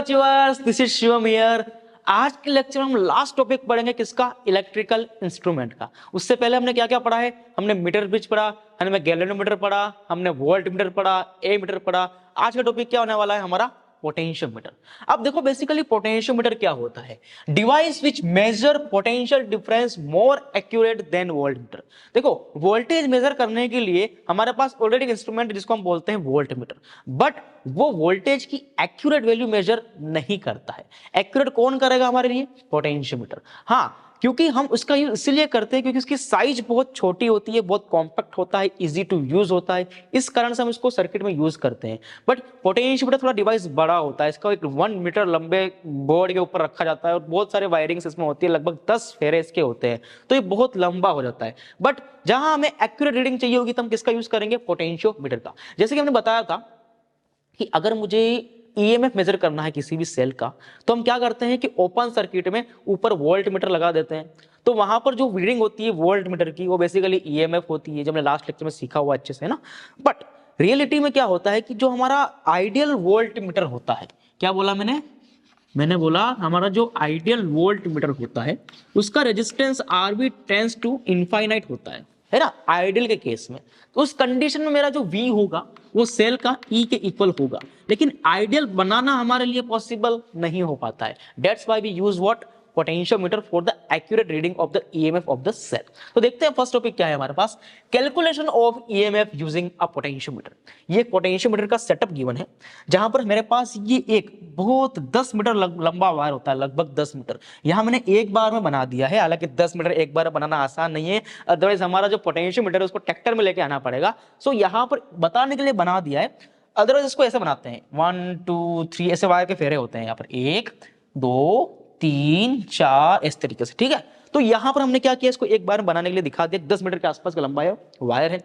Achievers, this is Shivam here. आज के lecture में हम लास्ट टॉपिक पढ़ेंगे किसका? इलेक्ट्रिकल इंस्ट्रूमेंट का। उससे पहले हमने क्या क्या पढ़ा है? हमने मीटर ब्रिज पढ़ा, हमने गैल्वेनोमीटर पढ़ा, हमने वोल्ट मीटर पढ़ा, ए मीटर पढ़ा। आज का टॉपिक क्या होने वाला है हमारा? पोटेंशियोमीटर। अब देखो बेसिकली पोटेंशियोमीटर क्या होता है? Device which measure potential difference more accurate than volt meter. देखो वोल्टेज मेजर करने के लिए हमारे पास ऑलरेडी इंस्ट्रूमेंट जिसको हम बोलते हैं वोल्ट मीटर, बट वो वोल्टेज की एक्यूरेट वैल्यू मेजर नहीं करता है। एक्यूरेट कौन करेगा हमारे लिए? पोटेंशियोमीटर। हाँ, क्योंकि हम उसका यूज इसलिए करते हैं क्योंकि उसकी साइज बहुत छोटी होती है, बहुत कॉम्पैक्ट होता है, इजी टू यूज होता है, इस कारण से हम इसको सर्किट में यूज करते हैं। बट पोटेंशियोमीटर थोड़ा डिवाइस बड़ा होता है, इसका एक 1 मीटर लंबे बोर्ड के ऊपर रखा जाता है और बहुत सारे वायरिंग्स इसमें होती है, लगभग 10 फेरे इसके होते हैं, तो ये बहुत लंबा हो जाता है। बट जहां हमें एक्यूरेट रीडिंग चाहिए होगी तो हम किसका यूज करेंगे? पोटेंशियोमीटर का। जैसे कि हमने बताया था कि अगर मुझे ईएमएफ मेजर करना है किसी भी सेल का, तो हम क्या करते हैं कि ओपन सर्किट में ऊपर वोल्ट मीटर लगा देते हैं, तो वहां पर जो रीडिंग होती है वोल्ट मीटर की वो बेसिकली ईएमएफ होती है, जो हमने लास्ट लेक्चर में सीखा हुआ अच्छे से, है ना। बट रियलिटी में क्या होता है कि जो हमारा आइडियल वोल्ट मीटर होता है, क्या बोला मैंने बोला हमारा जो आइडियल वोल्ट मीटर होता है उसका resistance RB tends to infinite होता है ना, आइडियल के केस में। तो उस कंडीशन में मेरा जो V होगा वो सेल का E के इक्वल होगा, लेकिन आइडियल बनाना हमारे लिए पॉसिबल नहीं हो पाता है। That's why we use what? Potentiometer for the accurate reading of the EMF of the cell. तो देखते हैं फर्स्ट टॉपिक क्या है हमारे पास, calculation of EMF using a potentiometer. ये पोटेंशियोमीटर का सेटअप गिवन है, जहां पर मेरे पास ये एक बहुत 10 मीटर लंबा वायर होता है, लगभग 10 मीटर। यहां मैंने एक बार में बना दिया है, हालांकि 10 मीटर एक बार बनाना आसान नहीं है, अदरवाइज हमारा जो पोटेंशियोमीटर है उसको ट्रैक्टर में लेके आना पड़ेगा। सो यहां पर बताने के लिए बना दिया है, अदरवाइज इसको ऐसे बनाते हैं 1 2 3 ऐसे वायर के फेरे होते हैं यहाँ पर, 1 2 3 4 इस तरीके से, ठीक है। तो यहां पर हमने क्या किया, इसको एक बार में बनाने के लिए दिखा दिया, 10 मीटर के आसपास का लंबा वायर है।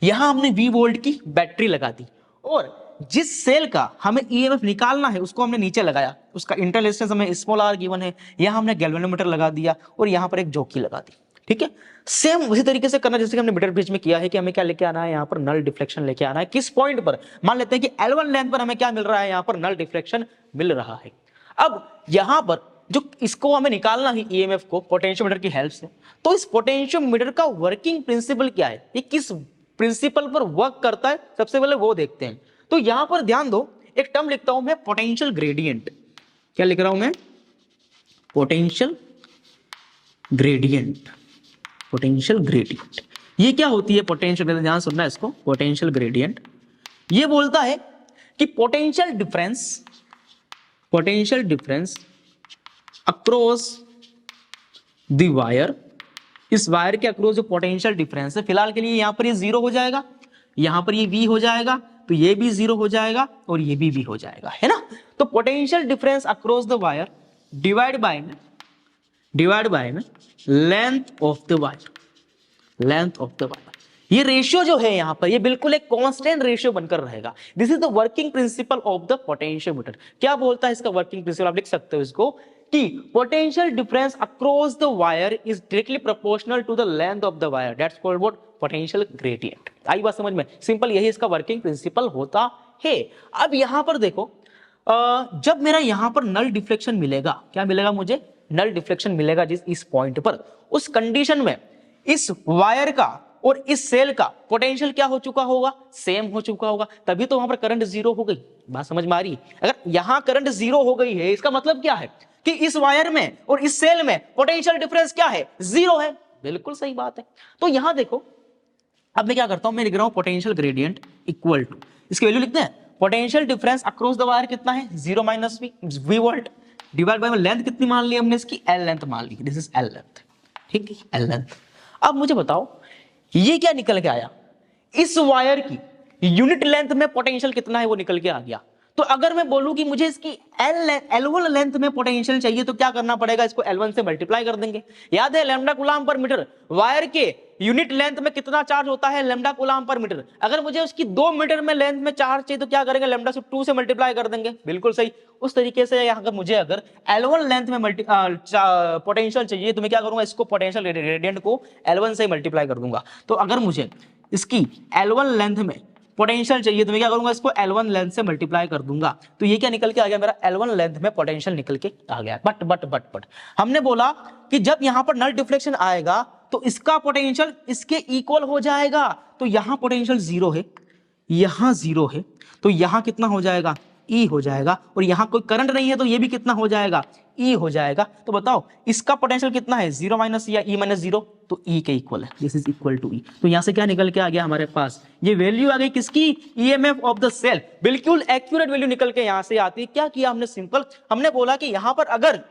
यहां हमने V वोल्ट की बैटरी लगा दी, और जिस सेल का हमें ईएमएफ निकालना है उसको हमने नीचे लगाया, उसका इंटरनल रेजिस्टेंस हमें स्मॉल r गिवन है, यहां हमने गैल्वेनोमीटर लगा दिया और यहां पर एक जॉकी लगा दी, ठीक है। सेम उसी तरीके से करना जैसे कि हमने मीटर ब्रिज में किया है कि हमें क्या लेके आना है, यहां पर नल डिफ्लेक्शन लेके आना है। किस पॉइंट पर? मान लेते हैं कि L1 लेंथ पर हमें क्या मिल रहा है, यहां पर नल डिफ्लेक्शन मिल रहा है। अब यहां पर जो इसको हमें निकालना है ईएमएफ को पोटेंशियोमीटर की हेल्प से, तो इस पोटेंशियोमीटर का वर्किंग प्रिंसिपल क्या है, ये किस प्रिंसिपल पर वर्क करता है, सबसे पहले वो देखते हैं। तो यहां पर ध्यान दो, एक टर्म लिखता हूं मैं पोटेंशियल ग्रेडियंट। क्या लिख रहा हूं मैं? Potential gradient. पोटेंशियल ग्रेडियंट ये क्या होती है? पोटेंशियल ग्रेडियंट, ध्यान सुनना इसको। पोटेंशियल ग्रेडियंट ये बोलता है कि potential difference across the wire, इस वायर के अक्रॉस जो पोटेंशियल डिफरेंस है, फिलहाल के लिए यहां पर ये 0 हो जाएगा, यहां पर ये V हो जाएगा, तो ये भी 0 हो जाएगा और ये भी V हो जाएगा, है ना। तो potential difference across the wire divide by में लेंथ ऑफ द वायर, ये रेशियो जो है यहां पर, ये बिल्कुल एक कांस्टेंट रेशियो बनकर रहेगा। This is the working principle of the potentiometer. क्या बोलता है इसका वर्किंग प्रिंसिपल? आप लिख सकते हो इसको कि potential difference across the wire is directly proportional to the length of the wire, that's called what? Potential gradient. आई बात समझ में? सिंपल यही इसका वर्किंग प्रिंसिपल होता है। अब यहां पर देखो, जब मेरा यहां पर नल डिफ्लेक्शन मिलेगा, क्या मिलेगा मुझे? नल डिफ्लेक्शन मिलेगा जिस इस पॉइंट पर, उस कंडीशन में इस वायर का और इस सेल का पोटेंशियल क्या हो चुका होगा? सेम हो चुका होगा, तभी तो वहां पर करंट 0 हो गई। बात समझ में आ रही? अगर यहां करंट 0 हो गई है, इसका मतलब क्या है कि इस वायर में और इस सेल में पोटेंशियल डिफरेंस क्या है? 0 है। बिल्कुल सही बात है। तो यहां देखो, अब मैं क्या करता हूं, मैं लिख रहा हूं पोटेंशियल ग्रेडियंट इक्वल टू, इसकी वैल्यू लिखते हैं, potential difference across the wire कितना है? 0 minus V volt, divide by length कितनी मान ली हमने इसकी? L लेंथ मान ली, दिस इज L लेंथ, ठीक है, L लेंथ। अब मुझे बताओ ये क्या निकल के आया? इस वायर की यूनिट लेंथ में पोटेंशियल कितना है वो निकल के आ गया। तो अगर मैं बोलूं कि मुझे इसकी L1 लेंथ में पोटेंशियल चाहिए, तो क्या करना पड़ेगा? इसको L1 से मल्टीप्लाई कर देंगे। याद है लैम्डा कूलम्ब पर मीटर, वायर के यूनिट लेंथ में कितना चार्ज होता है? लैम्डा कूलम्ब पर मीटर। अगर मुझे उसकी 2 मीटर में लेंथ में चार्ज चाहिए तो क्या करेंगे? लैम्डा से 2 से मल्टीप्लाई कर देंगे। बिल्कुल सही। उस तरीके से अगर मुझे L1 लेंथ में पोटेंशियल चाहिए तो मैं क्या करूंगा? इसको पोटेंशियल ग्रेडियंट को L1 से मल्टीप्लाई कर दूंगा। तो अगर मुझे इसकी L1 लेंथ में पोटेंशियल चाहिए तो मैं क्या करूंगा, इसको L1 लेंथ से मल्टीप्लाई कर दूंगा, तो ये क्या निकल के आ गया मेरा, L1 लेंथ में पोटेंशियल निकल के आ गया। बट हमने बोला कि जब यहां पर नल डिफ्लेक्शन आएगा तो इसका पोटेंशियल इसके इक्वल हो जाएगा, तो यहां पोटेंशियल जीरो है, यहां जीरो है, तो यहां कितना हो जाएगा, E हो जाएगा, और यहां कोई करंट नहीं है तो ये भी कितना हो जाएगा, E हो जाएगा। तो बताओ इसका पोटेंशियल कितना है, जीरो माइनस या E माइनस जीरो, तो E के इक्वल है, this is equal to E। तो यहां से क्या निकल के आ गया हमारे पास, ये वैल्यू आ गई किसकी, EMF ऑफ द सेल, बिल्कुल एक्यूरेट वैल्यू निकल के यहां से आती है। क्या किया हमने, सिंपल, हमने बोला कि यहां पर अगर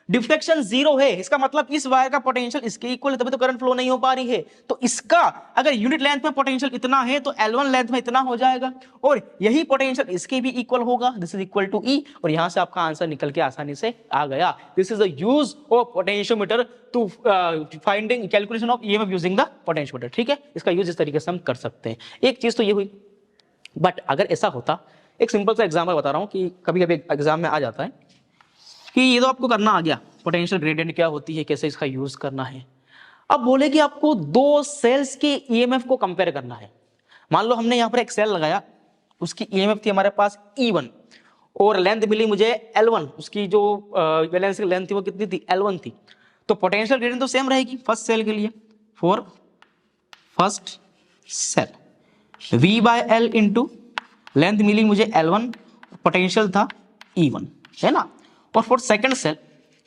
डिफ्लेक्शन जीरो है, इसका मतलब इस वायर का पोटेंशियल इसके इक्वल है, तभी तो करंट फ्लो नहीं हो पा रही है। तो इसका अगर यूनिट लेंथ में पोटेंशियल इतना है तो L1 लेंथ में इतना हो जाएगा, और यही पोटेंशियल इसके भी इक्वल होगा, this is equal to E, और यहां से आपका आंसर निकल के आसानी से आ गया। This is the use of potentiometer to finding calculation of EMF using the potentiometer. ठीक है, इसका यूज इस तरीके से हम कर सकते हैं। एक चीज तो ये हुई, बट अगर ऐसा होता, एक सिंपल सा एग्जाम्पल बता रहा हूं कि कभी कभी एग्जाम में आ जाता है कि ये तो आपको करना आ गया, पोटेंशियल ग्रेडियंट क्या होती है, कैसे इसका यूज करना है। अब बोले कि आपको दो सेल्स के EMF को कंपेयर करना है। मान लो हमने यहाँ पर एक सेल लगाया, उसकी EMF थी हमारे पास E1 और लेंथ मिली मुझे L1, उसकी जो वैलेंस की लेंथ थी वो कितनी थी, L1 थी। तो पोटेंशियल ग्रेडियंट तो सेम रहेगी फर्स्ट सेल के लिए, for first cell V by L into length मिली मुझे L1, पोटेंशियल था E1, है ना। और फॉर सेकंड सेल,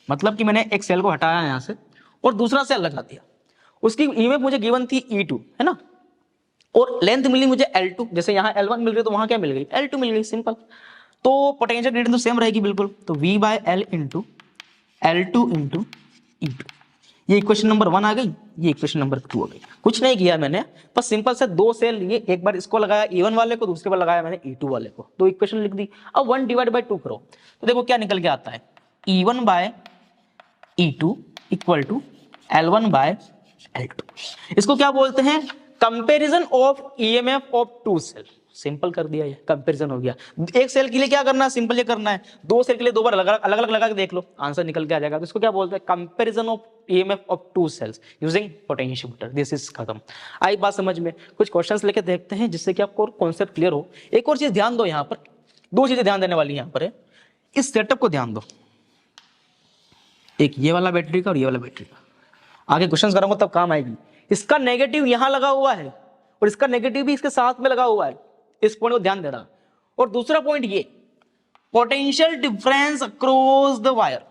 मतलब कि मैंने एक सेल को हटाया यहां से और दूसरा सेल लगा दिया, उसकी EMF मुझे गिवन थी E2, है ना, और लेंथ मिली मुझे L2, जैसे यहां L1 मिल गई तो वहां क्या मिल गई, L2 मिल गई, सिंपल। तो पोटेंशियल ग्रेडियंट तो सेम रहेगी बिल्कुल, तो V by L into L2 into E2। ये इक्वेशन नंबर 1 आ गई, ये इक्वेशन नंबर 2 आ गई। कुछ नहीं किया मैंने, बस सिंपल से दो सेल लिए, एक बार इसको लगाया E1 वाले को, दूसरे बार लगाया मैंने E2 वाले को, दो इक्वेशन लिख दी। अब 1 डिवाइड बाय 2 करो तो देखो क्या निकल के आता है, E1 bye E2 equal to L1 bye L2। इसको क्या बोलते हैं, comparison of EMF of two cell. Simple कर दिया, ये कंपैरिजन हो गया। एक सेल के लिए क्या करना है, सिंपल ये करना है, दो सेल के लिए दो बार अलग अलग लगा के देख लो, आंसर निकल के आ जाएगा। तो इसको क्या बोलते हैं, comparison of EMF of two cells using potentiometer. This is खत्म। आई बात समझ में। कुछ क्वेश्चंस लेके देखते हैं जिससे कि आपको कॉन्सेप्ट क्लियर हो। एक और चीज ध्यान दो, यहाँ पर दो चीजें ध्यान देने वाली यहाँ पर है, इस सेटअप को ध्यान दो, एक ये वाला बैटरी का और ये वाला बैटरी का। आगे क्वेश्चंस करूंगा तब काम आएगी। इसका नेगेटिव यहां लगा हुआ है और इसका नेगेटिव भी इसके साथ में लगा हुआ है, इस पॉइंट को ध्यान देना। और दूसरा पॉइंट ये, potential difference across the wire,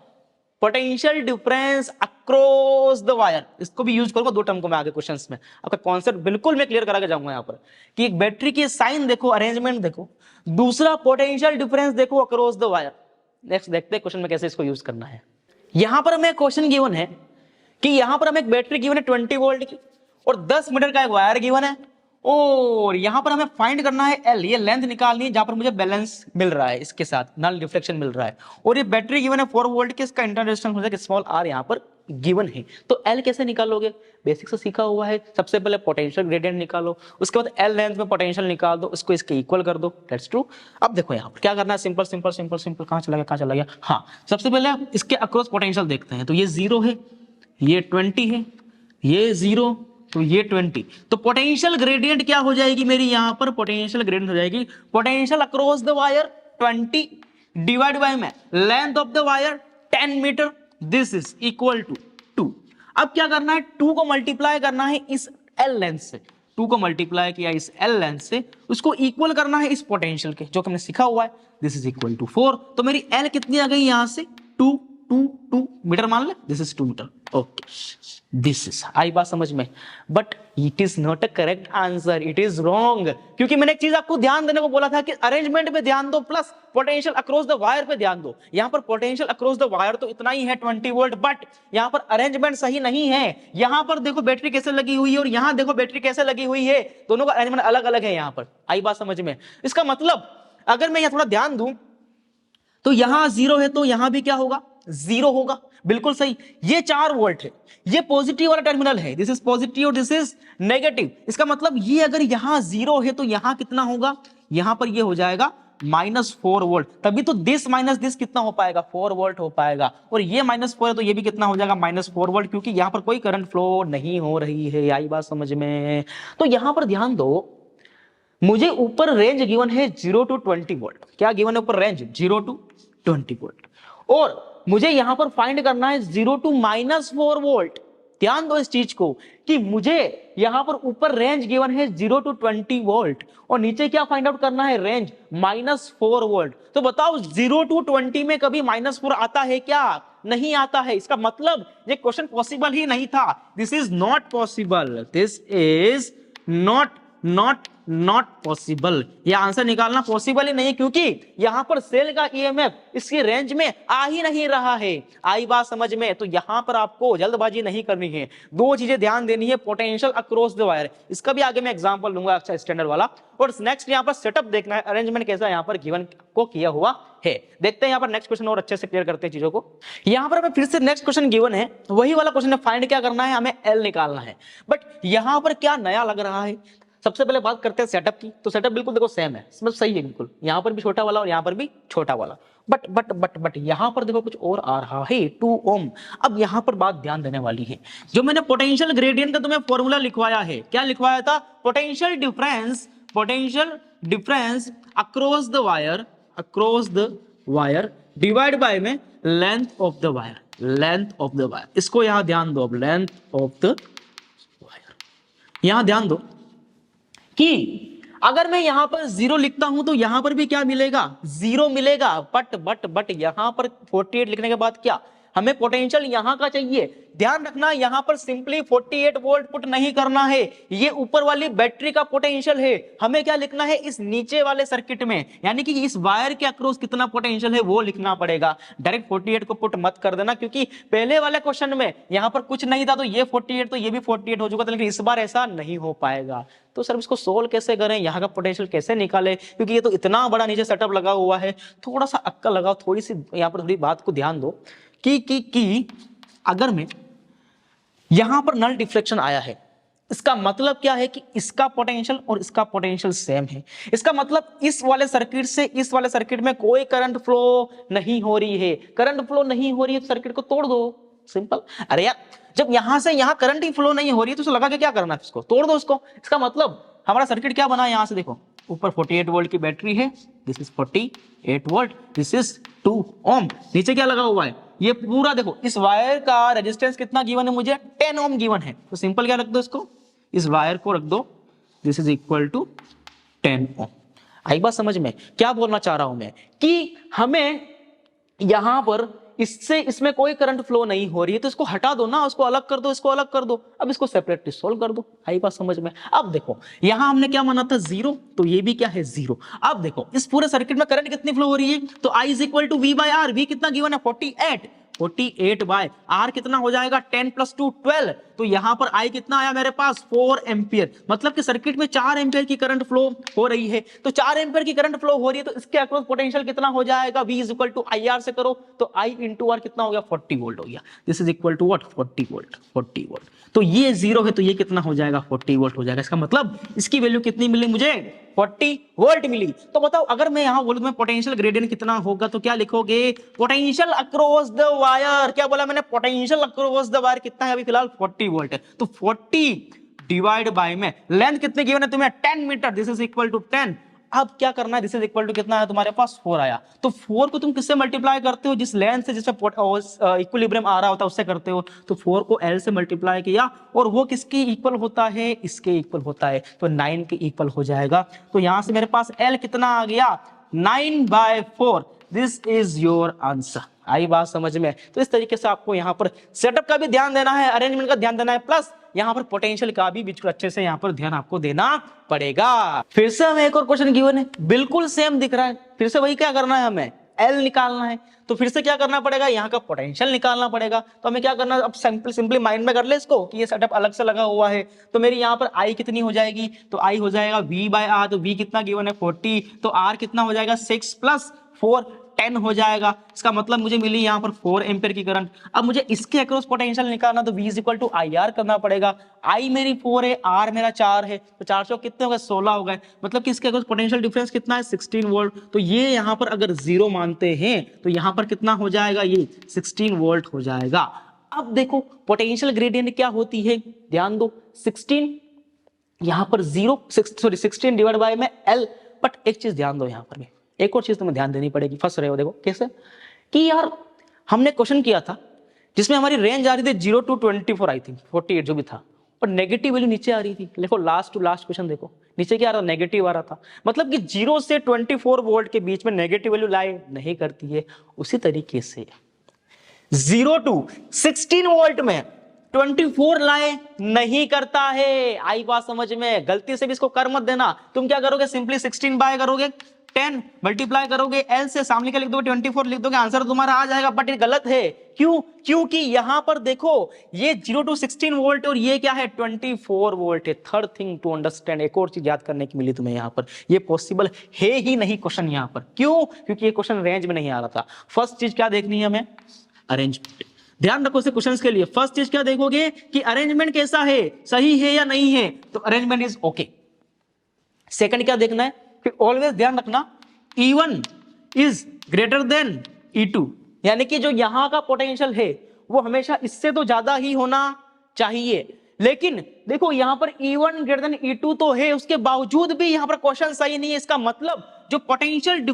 potential difference across the wire, इसको भी यूज करूंगा दो टर्म को मैं आगे क्वेश्चंस में। आपका कॉन्सेप्ट बिल्कुल मैं क्लियर करा के जाऊंगा यहाँ पर कि एक बैटरी की साइन देखो, अरेंजमेंट देखो, दूसरा पोटेंशियल डिफरेंस देखो अक्रॉस द वायर। नेक्स्ट देखते हैं क्वेश्चन में कैसे इसको यूज करना है। यहां पर हमें क्वेश्चन गिवन है कि यहां पर हमें एक बैटरी गिवन है 20 वोल्ट की और 10 मीटर का एक वायर गिवन है, और यहां पर हमें फाइंड करना है L, ये लेंथ निकालनी है जहां पर मुझे बैलेंस मिल रहा है, इसके साथ नल डिफ्लेक्शन मिल रहा है, और ये बैटरी गिवन है 4 वोल्ट की, इसका इंटरनल रेजिस्टेंस हो जाएगा स्मॉल r यहां पर गिवन है। तो L कैसे निकालोगे, बेसिक से सीखा हुआ है। सबसे पहले पोटेंशियल ग्रेडियंट निकालो, उसके बाद L लेंथ में पोटेंशियल निकाल दो, उसको इसके इक्वल कर दो, दैट्स ट्रू। अब देखो यहाँ पर क्या करना है, सिंपल सिंपल सिंपल सिंपल, कहां चला गया, हाँ सबसे पहले इसके अक्रॉस पोटेंशियल देखते हैं। तो ये 0 है, ये 20 है, ये 0, तो ये 20, तो पोटेंशियल ग्रेडियंट क्या हो जाएगी मेरी, यहां पर पोटेंशियल ग्रेडियंट हो जाएगी potential across the wire 20 divide by में length of the wire 10 metre, this is equal to 2। अब क्या करना है, 2 को मल्टीप्लाई करना है इस L लेंथ से, 2 को मल्टीप्लाई किया इस L लेंथ से, उसको इक्वल करना है इस पोटेंशियल के जो कि हमने सीखा हुआ है, दिस इज इक्वल टू 4। तो मेरी L कितनी आ गई यहां से, 2 मीटर मान ले, this is 2 metre, okay this is. आई बात समझ में, but it is not a correct answer, it is wrong, क्योंकि मैंने एक चीज आपको ध्यान देने को बोला था कि अरेंजमेंट पे ध्यान दो plus potential across the wire पे ध्यान दो। यहां पर पोटेंशियल अक्रॉस द वायर तो इतना ही है 20 वोल्ट, बट यहां पर अरेंजमेंट सही नहीं है। यहां पर देखो बैटरी कैसे लगी हुई है और यहां देखो बैटरी कैसे लगी हुई है, दोनों का अरेंजमेंट अलग अलग है यहां पर। आई बात समझ में। इसका मतलब अगर मैं यहां थोड़ा ध्यान दूं तो यहां 0 है तो यहां भी क्या होगा, 0 होगा, बिल्कुल सही। ये 4 वोल्ट है, ये पॉजिटिव वाला टर्मिनल है, this is positive, this is negative. इसका मतलब ये अगर यहां 0 है तो यहां कितना होगा, यहां पर ये हो जाएगा -4 वोल्ट, तभी तो दिस माइनस दिस कितना हो पाएगा, 4 वोल्ट हो पाएगा। और ये -4 है तो ये भी कितना हो जाएगा, -4 वोल्ट, क्योंकि यहां पर कोई करंट फ्लो नहीं हो रही है। आई बात समझ में। तो यहां पर ध्यान दो, मुझे ऊपर रेंज गिवन है 0 to 20 वोल्ट। क्या गिवन है ऊपर रेंज? 0 to 20 volt. और मुझे यहां पर फाइंड करना है 0 to -4 वोल्ट। ध्यान दो इस चीज को कि मुझे यहां पर ऊपर रेंज गिवन है 0 to 20 वोल्ट और नीचे क्या फाइंड आउट करना है? Range -4 volt. तो बताओ 0 to 20 में कभी -4 आता है क्या? नहीं आता है। इसका मतलब ये क्वेश्चन पॉसिबल ही नहीं था। This is not possible, this is not possible. यह आंसर निकालना पॉसिबल ही नहीं, क्योंकि यहां पर सेल का ईएमएफ इसकी रेंज में आ ही नहीं रहा है। आई बात समझ में? तो यहां पर आपको जल्दबाजी नहीं करनी है, दो चीजें ध्यान देनी है। पोटेंशियल अक्रॉस द वायर, इसका भी आगे मैं एग्जांपल लूंगा अच्छा स्टैंडर्ड वाला। और नेक्स्ट यहां पर सेटअप देखना है, अरेंजमेंट कैसा यहां पर गिवन को किया हुआ है। देखते हैं यहां पर नेक्स्ट क्वेश्चन और अच्छे से क्लियर करते हैं चीजों को। यहां पर हमें फिर से नेक्स्ट क्वेश्चन गिवन है, वही वाला क्वेश्चन है। फाइंड क्या करना है? हमें एल निकालना है। बट यहां पर क्या नया लग रहा है? सबसे पहले बात करते हैं सेटअप की। तो सेटअप बिल्कुल देखो सेम है, मतलब सही है बिल्कुल। यहां पर भी छोटा वाला और यहां पर भी छोटा वाला। बट यहां पर देखो कुछ और आ रहा है, 2 ओम। अब यहां पर बात ध्यान देने वाली है। जो मैंने पोटेंशियल ग्रेडियंट का तुम्हें फॉर्मूला लिखवाया है, क्या लिखवाया था? Potential difference across the wire divide by में लेंथ ऑफ द वायर। इसको यहां ध्यान दो। अब लेंथ ऑफ द वायर, यहां ध्यान दो कि अगर मैं यहां पर 0 लिखता हूं तो यहां पर भी क्या मिलेगा? 0 मिलेगा। बट यहां पर 48 लिखने के बाद क्या हमें पोटेंशियल यहां का चाहिए। ध्यान रखना, यहां पर सिंपली 48 वोल्ट पुट नहीं करना है, ये ऊपर वाली बैटरी का पोटेंशियल है। हमें क्या लिखना है? इस नीचे वाले सर्किट में, यानी कि इस वायर के अक्रॉस कितना पोटेंशियल है वो लिखना पड़ेगा। डायरेक्ट 48 को पुट मत कर देना, क्योंकि पहले वाले क्वेश्चन में यहां पर कुछ नहीं था तो ये 48 तो ये भी 48 हो चुका था, लेकिन इस बार ऐसा नहीं हो पाएगा। तो सर इसको सोल्व कैसे करें, यहाँ का पोटेंशियल कैसे निकाले, क्योंकि ये तो इतना बड़ा नीचे सेटअप लगा हुआ है। थोड़ा सा अक्कल लगाओ, थोड़ी सी यहाँ पर थोड़ी बात को ध्यान दो कि अगर मैं यहां पर नल डिफ्लेक्शन आया है, इसका मतलब क्या है कि इसका पोटेंशियल और इसका पोटेंशियल सेम है। इसका मतलब इस वाले सर्किट से इस वाले सर्किट में कोई करंट फ्लो नहीं हो रही है। करंट फ्लो नहीं हो रही है तो सर्किट को तोड़ दो, सिंपल। अरे यार, जब यहां से यहां करंट ही फ्लो नहीं हो रही है तो उसे लगा के क्या करना है? इसको तोड़ दो उसको। इसका मतलब हमारा सर्किट क्या बना है? यहां से देखो, ऊपर 48 वोल्ट की बैटरी है, this is 48 volt, this is 2 ओम। नीचे क्या लगा हुआ है? ये पूरा देखो, इस वायर का रेजिस्टेंस कितना गिवन है मुझे? 10 ओम गिवन है। तो सिंपल क्या रख दो इसको, इस वायर को रख दो, दिस इज इक्वल टू 10 ओम। आई बात समझ में? क्या बोलना चाह रहा हूं मैं कि हमें यहां पर इससे इसमें कोई करंट फ्लो नहीं हो रही है, तो इसको हटा दो ना, उसको अलग कर दो, इसको अलग कर दो। अब इसको सेपरेटली सोल्व कर दो। आई बात समझ में? अब देखो, यहां हमने क्या माना था? 0, तो ये भी क्या है? 0। अब देखो इस पूरे सर्किट में करंट कितनी फ्लो हो रही है? तो I is equal to V by R। V कितना गिवन है? 48 बाय R कितना हो जाएगा? 10 + 2 12। तो यहां पर I कितना आया मेरे पास? 4 एम्पियर। मतलब कि सर्किट में 4 एम्पियर की करंट फ्लो हो रही है। तो 4 एम्पियर की करंट फ्लो हो रही है तो इसके अक्रॉस पोटेंशियल कितना हो जाएगा? V is equal to IR से करो तो I इंटू R कितना हो गया? 40 वोल्ट हो गया। This is equal to what? 40 volt. तो ये 0 है तो ये कितना हो जाएगा? 40 वोल्ट हो जाएगा। इसका मतलब इसकी वैल्यू कितनी मिली मुझे? 40 वोल्ट मिली। तो बताओ, अगर मैं यहां बोलूं मैं पोटेंशियल ग्रेडियंट कितना होगा तो क्या लिखोगे? Potential across the wire. क्या बोला मैंने? पोटेंशियल अक्रॉस द वायर कितना है अभी फिलहाल? 40 वोल्ट है। तो 40 डिवाइड बाय में लेंथ कितनी गिवन है तुम्हें? 10 metre. This is equal to 10। अब क्या करना है? दिस इज इक्वल टू कितना है तुम्हारे पास? 4 आया। तो 4 को तुम किससे मल्टीप्लाई करते हो? जिस लेंथ से जिसमें इक्विलिब्रियम आ रहा होता है उससे करते हो। तो 4 को L से मल्टीप्लाई किया और वो किसके इक्वल होता है? इसके इक्वल होता है। तो 9 के इक्वल हो जाएगा। तो यहां से मेरे पास L कितना आ गया? 9/4। This is your answer. आई बात समझ में? तो इस तरीके से आपको यहाँ पर सेटअप का भी ध्यान देना है, अरेंजमेंट का ध्यान देना है, प्लस यहाँ पर पोटेंशियल का भी बिल्कुल अच्छे से यहाँ पर ध्यान आपको देना पड़ेगा। फिर से हमें एक और क्वेश्चन गिवन है, बिल्कुल सेम दिख रहा है। फिर से वही क्या करना है? हमें L निकालना है। तो फिर से क्या करना पड़ेगा? यहाँ का पोटेंशियल निकालना पड़ेगा। तो हमें क्या करना है? अब सिंपली माइंड में कर ले इसको कि ये सेटअप अलग से लगा हुआ है। तो मेरी यहाँ पर I कितनी हो जाएगी? तो I हो जाएगा V बाय R। तो V कितना गिवन है? 40। तो R कितना हो जाएगा? 6 + 4 10 हो जाएगा। इसका मतलब मुझे मिली यहाँ पर 4 एम्पियर की करंट। अब मुझे इसके अक्रॉस पोटेंशियल निकालना, तो V is equal to IR करना पड़ेगा। I मेरी 4 है, R मेरा 4 है, तो 4 से कितने हो गए? 16 हो गए। मतलब कि इसके अक्रॉस पोटेंशियल डिफरेंस कितना है? 16 वोल्ट। तो ये यहाँ पर अगर 0 मानते हैं तो यहाँ पर कितना हो जाएगा? ये 16 वोल्ट हो जाएगा। अब देखो पोटेंशियल ग्रेडियंट क्या होती है, ध्यान दो। 16 यहाँ पर 16 डिवाइड बाय में L। बट एक चीज ध्यान दो, यहाँ पर भी एक और चीज तुम्हें ध्यान देनी पड़ेगी, फंस रहे हो देखो कैसे, कि यार हमने क्वेश्चन किया था जिसमें हमारी रेंज आ रही थी 0 to 24 आई थिंक 48 जो भी था, और नेगेटिव वैल्यू नीचे आ रही थी। देखो लास्ट टू लास्ट क्वेश्चन देखो, नीचे क्या आ रहा था, नेगेटिव आ रहा था, मतलब कि 0 से 24 वोल्ट के बीच में नेगेटिव वैल्यू लाई नहीं करती है। उसी तरीके से 0 to 16 वोल्ट में 24 लाए नहीं करता है। आई बात समझ में, गलती से भी इसको कर मत देना। तुम क्या करोगे, सिंपली 16 बाय करोगे, 10 मल्टीप्लाई करोगे L से, सामने के लिख दोगे 24 लिख दोगे, आंसर तुम्हारा आ जाएगा। बट ये गलत है, क्यों? क्योंकि यहां पर देखो ये 0 to 16 वोल्ट और ये क्या है 24 वोल्ट है। थर्ड थिंग टू अंडरस्टैंड, एक और चीज याद करने की मिली तुम्हें यहाँ पर, ये पॉसिबल है ही नहीं क्वेश्चन यहाँ पर। क्यों? क्योंकि ये क्वेश्चन रेंज में नहीं आ रहा था। फर्स्ट चीज क्या देखनी है हमें, अरेंजमेंट। ध्यान रखो इसे क्वेश्चंस के लिए, फर्स्ट चीज क्या देखोगे कि अरेंजमेंट कैसा है, सही है या नहीं है, तो अरेंजमेंट इज ओके। सेकंड क्या देखना है कि ऑलवेज ध्यान रखना E1 is greater than E2, यानी कि जो यहां का पोटेंशियल है वो हमेशा इससे तो ज्यादा ही होना चाहिए। लेकिन देखो यहां पर E1 ग्रेटर देन E2 तो है, उसके बावजूद भी यहां पर क्वेश्चन सही नहीं है। इसका मतलब जो potential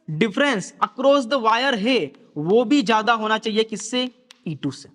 difference across the wire है वो भी ज्यादा होना चाहिए, किससे? E2 से।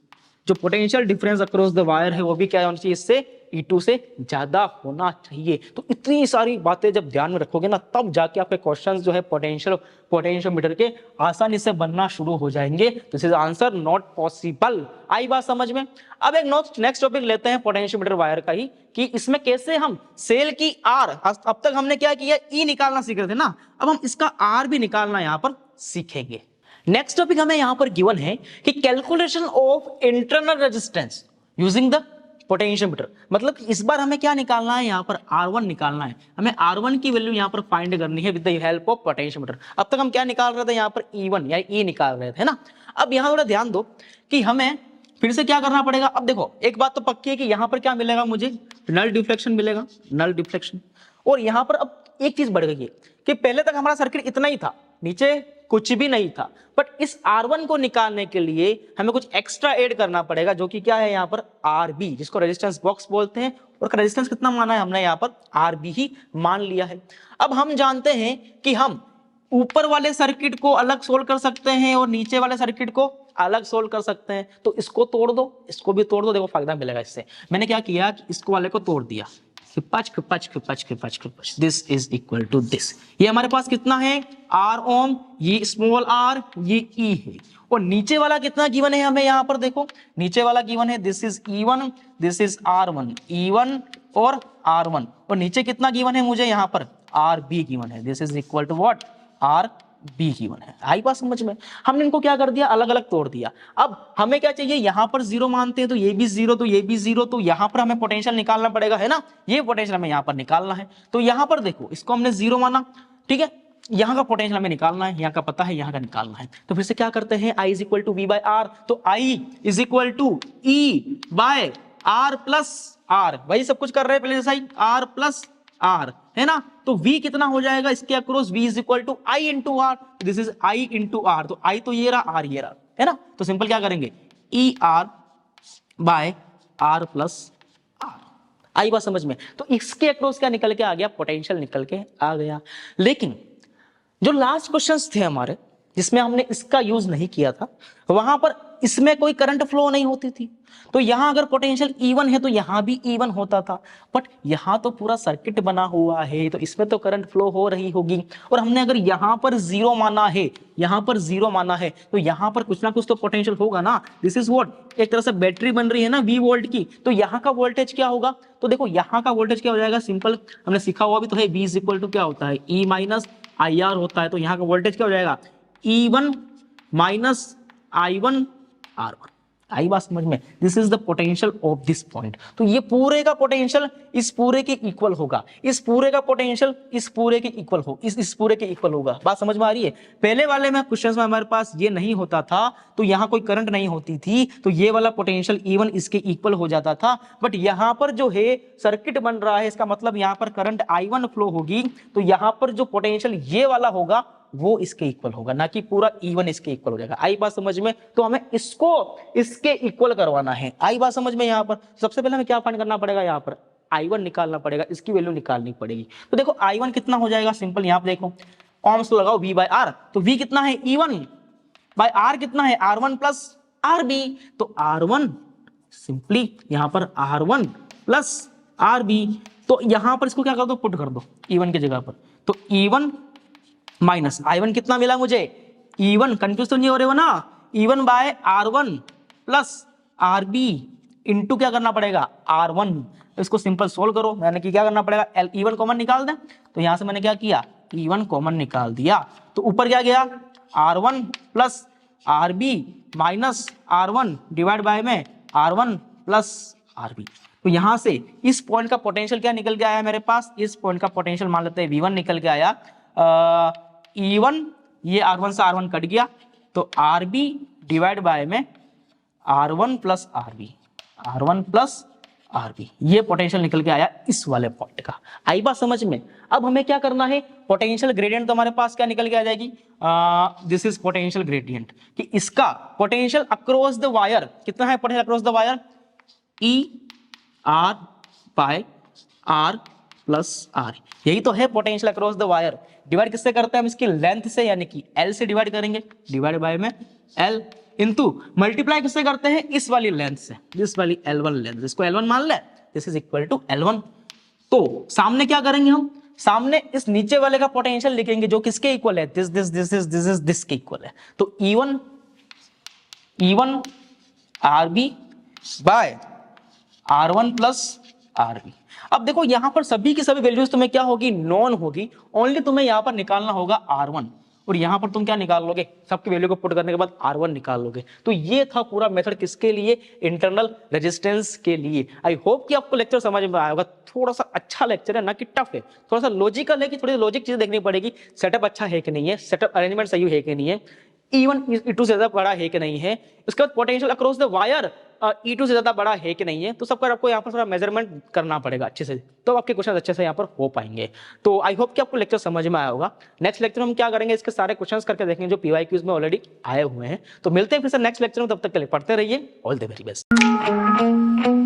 जो potential difference across the wire है वो भी क्या होना चाहिए, इससे E2 से ज्यादा होना चाहिए। तो इतनी सारी बातें जब ध्यान में रखोगे ना, तब जाके आपके क्वेश्चंस जो है पोटेंशियोमीटर के आसानी से बनना शुरू हो जाएंगे। This is answer not possible. आई बात समझ में? अब एक नेक्स्ट टॉपिक लेते हैं पोटेंशियोमीटर वायर का ही, कि इसमें कैसे हम सेल की आर, अब तक हमने क्या किया, ई निकालना सीख रहे थे ना, अब हम इसका आर भी निकालना यहां पर सीखेंगे। नेक्स्ट टॉपिक हमें यहां पर गिवन है कि calculation of internal resistance using the potentiometer. मतलब इस बार हमें क्या निकालना है, यहां पर R1 निकालना है। हमें R1 की वैल्यू यहां पर फाइंड करनी है with the help of potentiometer. अब तक हम क्या निकाल रहे थे, यहां पर E1 या E निकाल रहे थे ना। अब यहां थोड़ा ध्यान दो कि हमें फिर से क्या करना पड़ेगा। अब देखो एक बात तो पक्की है कि यहां पर क्या मिलेगा, मुझे नल डिफ्लेक्शन मिलेगा, नल डिफ्लेक्शन। और यहां पर अब एक चीज बढ़ गई है कि पहले तक हमारा सर्किट इतना ही था, नीचे कुछ भी नहीं था, बट इस R1 को निकालने के लिए हमें कुछ एक्स्ट्रा ऐड करना पड़ेगा, जो कि क्या है यहाँ पर RB, जिसको रेजिस्टेंस बॉक्स बोलते हैं। और रेजिस्टेंस कितना माना है हमने, यहाँ पर RB ही मान लिया है। अब हम जानते हैं कि हम ऊपर वाले सर्किट को अलग सोल्व कर सकते हैं और नीचे वाले सर्किट को अलग सोल्व कर सकते हैं। तो इसको तोड़ दो, इसको भी तोड़ दो, देखो फायदा मिलेगा इससे। मैंने क्या किया कि इसको वाले को तोड़ दिया, this is equal to this. ये हमारे पास कितना है, R ओम, ये स्मॉल r, ये E है। और नीचे वाला कितना गिवन है हमें, यहां पर देखो नीचे वाला गिवन है, this is E1, this is R1, E1 और R1। और नीचे कितना गिवन है मुझे, यहां पर RB गिवन है, this is equal to what, RB given है। आई बात समझ में? हमने इनको क्या कर दिया, अलग अलग तोड़ दिया। अब हमें क्या चाहिए, यहां पर 0 मानते हैं तो ये भी 0, तो ये भी 0, तो यहां पर हमें पोटेंशियल निकालना पड़ेगा, है ना। ये पोटेंशियल हमें यहां पर निकालना है। तो यहां पर देखो इसको हमने 0 माना, ठीक है, यहां का पोटेंशियल हमें निकालना है, यहां का पता है, यहां का निकालना है। तो फिर से क्या करते हैं, I is equal to V by R, तो I is equal to E by R plus R, वही सब कुछ कर रहे हैं पहले जैसा ही, R प्लस R, है ना। तो V कितना हो जाएगा इसके across, V is equal to I into R, this is I into R, तो I तो ये रहा, R ये रहा, है ना। तो सिंपल क्या करेंगे, ER by R plus R। आई बात समझ में? तो इसके अक्रॉस क्या निकल के आ गया, पोटेंशियल निकल के आ गया। लेकिन जो लास्ट क्वेश्चंस थे हमारे जिसमें हमने इसका यूज नहीं किया था, वहां पर इसमें कोई करंट फ्लो नहीं होती थी। तो यहां अगर पोटेंशियल E1 है तो यहां भी E1 होता था, बट यहां तो पूरा सर्किट बना हुआ है तो इसमें तो करंट फ्लो हो रही होगी। और हमने अगर यहां पर 0 माना है, यहां पर 0 माना है, तो यहां पर कुछ ना कुछ तो पोटेंशियल होगा ना। दिस इज व्हाट, एक तरह से बैटरी बन रही है ना V वोल्ट की, तो यहाँ का वोल्टेज क्या होगा, तो देखो यहाँ का वोल्टेज क्या हो जाएगा, सिंपल हमने सीखा हुआ भी तो है, V इज इक्वल टू क्या होता है, E माइनस IR होता है। तो यहाँ का वोल्टेज क्या हो जाएगा, E1 माइनस I1 R1। आई बात समझ में? This is the potential of this point. तो ये पूरे का पोटेंशियल इस पूरे के इक्वल होगा, इस पूरे का पोटेंशियल इस पूरे के इक्वल हो, इस पूरे के इक्वल होगा। बात समझ में आ रही है? पहले वाले में क्वेश्चंस में हमारे पास ये नहीं होता था, तो यहाँ कोई करंट नहीं होती थी, तो ये वाला पोटेंशियल E1 इसके इक्वल हो जाता था। बट यहाँ पर जो है सर्किट बन रहा है, इसका मतलब यहाँ पर करंट I1 फ्लो होगी, तो यहाँ पर जो पोटेंशियल ये वाला होगा वो इसके इक्वल होगा, ना कि पूरा E1 इसके इक्वल हो जाएगा। आई बात समझ में? तो हमें इसको इसके इक्वल करवाना है। आई बात समझ में? यहाँ पर सबसे पहले हमें क्या फाइंड करना पड़ेगा, यहाँ पर I1 निकालना पड़ेगा, इसकी वैल्यू निकालनी पड़ेगी। तो देखो I1 कितना हो जाएगा, सिंपल यहाँ पे देखो ohms लगाओ V बाय R, तो V कितना है E1 बाय R कितना है R1 प्लस RB, तो R1 सिंपली यहाँ पर R1 प्लस RB, तो यहां पर इसको क्या कर दो, पुट कर दो E1 की जगह पर, तो E1 माइनस I1 कितना मिला मुझे, E1 कंफ्यूज तो नहीं हो रहे हो ना, E1 bye R1 plus RB into क्या करना पड़ेगा R1, इसको सिंपल सोल्व करो, मैंने क्या करना पड़ेगा E1 कॉमन निकाल दें, तो यहां से मैंने क्या किया E1 कॉमन निकाल दिया, तो ऊपर क्या गया R1 plus RB minus R1 divide by में R1 प्लस RB, तो यहां से इस पॉइंट का पोटेंशियल क्या निकल के आया मेरे पास, इस पॉइंट का पोटेंशियल मान लेते हैं V1 निकल के आया, E1 ये R1 से R1 कट गया, तो RB डिवाइड बाय में R1 plus RB, R1 plus RB, ये पोटेंशियल निकल के आया इस वाले पॉइंट का। आई बात समझ में? अब हमें क्या करना है, पोटेंशियल ग्रेडियंट तो हमारे पास क्या निकल के आ जाएगी, दिस इज पोटेंशियल ग्रेडियंट, कि इसका पोटेंशियल अक्रॉस द वायर कितना है, potential across the wire E R by R plus R, यही तो है potential across the wire. Divide किससे करते हैं हम, इसकी लेंथ से, यानी कि L से डिवाइड करेंगे, डिवाइड बाय में L इंटू मल्टीप्लाई किससे करते हैं, इस वाली लेंथ से, दिस वाली L1 लेंथ, इसको L1 मान ले, this is equal to L1। तो सामने क्या करेंगे हम, सामने इस नीचे वाले का पोटेंशियल लिखेंगे जो किसके इक्वल है, दिस के इक्वल है, तो E1 RB bye R1 plus RB। अब देखो यहां पर सभी की सभी वैल्यूज तुम्हें क्या होगी, नॉन होगी, ओनली तुम्हें यहां पर निकालना होगा R1, और यहां पर तुम क्या निकाल लोगे, सबकी वैल्यू को पुट करने के बाद R1 निकाल लोगे। तो ये था पूरा मेथड किसके लिए, इंटरनल रेजिस्टेंस के लिए। आई होप कि आपको लेक्चर समझ में आया होगा, थोड़ा सा अच्छा लेक्चर है ना कि टफ है, थोड़ा सा लॉजिकल है कि थोड़ी लॉजिक चीजें देखनी पड़ेगी, सेटअप अच्छा है कि नहीं है, सेटअप अरेंजमेंट सही है कि नहीं है, E1 E2 से ज्यादा बड़ा है कि नहीं है, उसके बाद potential across the wire E2 से ज्यादा बड़ा है कि नहीं है, तो सबका आपको यहाँ पर थोड़ा मेजरमेंट करना पड़ेगा अच्छे से, तो आपके क्वेश्चन अच्छे से यहाँ पर हो पाएंगे। तो आई होप कि आपको लेक्चर समझ में आया होगा। नेक्स्ट लेक्चर में हम क्या करेंगे, इसके सारे क्वेश्चंस करके देखेंगे जो PYQs में ऑलरेडी आए हुए हैं। तो मिलते हैं फिर से नेक्स्ट लेक्चर में, तब तक के लिए पढ़ते रहिए। All the very best.